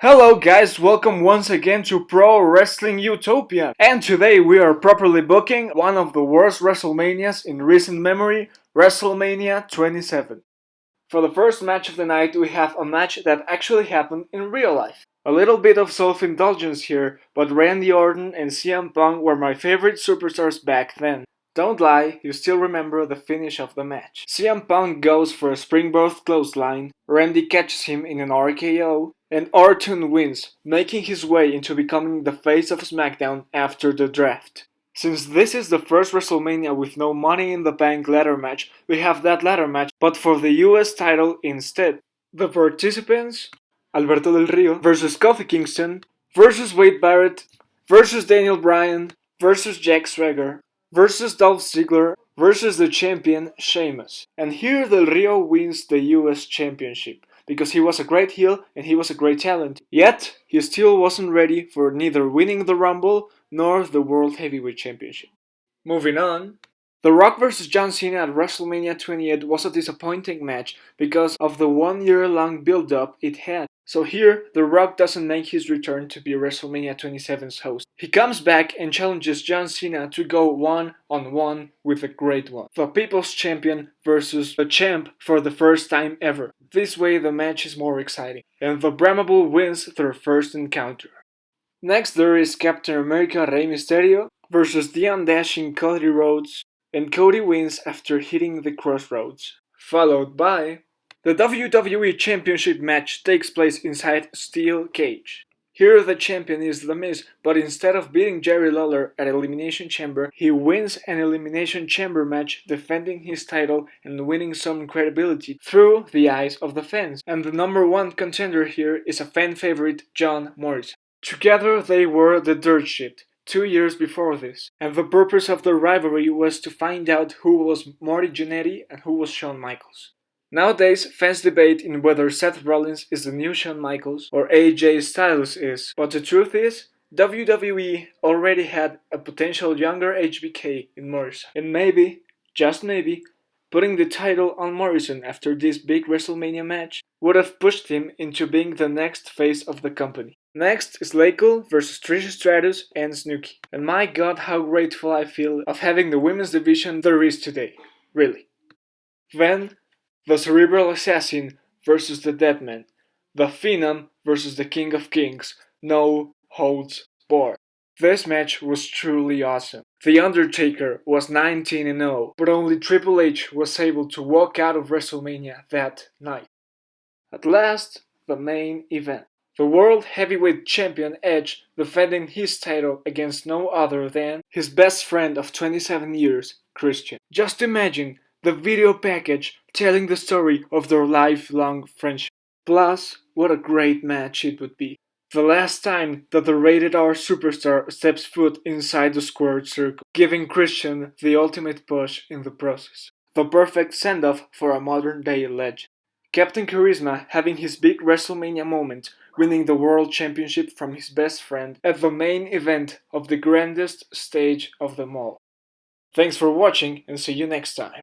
Hello guys, welcome once again to Pro Wrestling Utopia. And today we are properly booking one of the worst WrestleManias in recent memory, WrestleMania 27. For the first match of the night we have a match that actually happened in real life. A little bit of self-indulgence here, but Randy Orton and CM Punk were my favorite superstars back then. Don't lie, you still remember the finish of the match. CM Punk goes for a springboard clothesline, Randy catches him in an RKO, and Orton wins, making his way into becoming the face of SmackDown after the draft. Since this is the first WrestleMania with no Money in the Bank ladder match, we have that ladder match, but for the US title instead. The participants: Alberto Del Rio versus Kofi Kingston versus Wade Barrett versus Daniel Bryan versus Jack Swagger versus Dolph Ziggler versus the champion Sheamus. And here Del Rio wins the US Championship, because he was a great heel and he was a great talent. Yet, he still wasn't ready for neither winning the Rumble nor the World Heavyweight Championship. Moving on. The Rock vs John Cena at WrestleMania 28 was a disappointing match because of the 1 year long build-up it had. So here, The Rock doesn't make his return to be WrestleMania 27's host. He comes back and challenges John Cena to go one-on-one with the Great One, the People's Champion versus the Champ for the first time ever. This way the match is more exciting, and the Bramable wins their first encounter. Next there is Captain America Rey Mysterio versus the undashing Cody Rhodes, and Cody wins after hitting the crossroads. Followed by the WWE Championship Match takes place inside a steel cage. Here the champion is The Miz, but instead of beating Jerry Lawler at Elimination Chamber, he wins an Elimination Chamber match, defending his title and winning some credibility through the eyes of the fans. And the number one contender here is a fan favorite, John Morrison. Together they were the Dirt Sheet 2 years before this, and the purpose of the rivalry was to find out who was Marty Jannetty and who was Shawn Michaels. Nowadays, fans debate in whether Seth Rollins is the new Shawn Michaels or AJ Styles is, but the truth is, WWE already had a potential younger HBK in Morrison, and maybe, just maybe, putting the title on Morrison after this big WrestleMania match would have pushed him into being the next face of the company. Next is Laycool vs Trish Stratus and Snooki, and my god how grateful I feel of having the women's division there is today, really. Then, the Cerebral Assassin versus the Deadman, the Phenom versus the King of Kings, no holds barred. This match was truly awesome. The Undertaker was 19-0, but only Triple H was able to walk out of WrestleMania that night. At last, the main event. The World Heavyweight Champion Edge defending his title against no other than his best friend of 27 years, Christian. Just imagine the video package telling the story of their lifelong friendship. Plus, what a great match it would be. The last time that the rated R superstar steps foot inside the squared circle, giving Christian the ultimate push in the process. The perfect send-off for a modern-day legend. Captain Charisma having his big WrestleMania moment, winning the World Championship from his best friend at the main event of the grandest stage of them all. Thanks for watching and see you next time.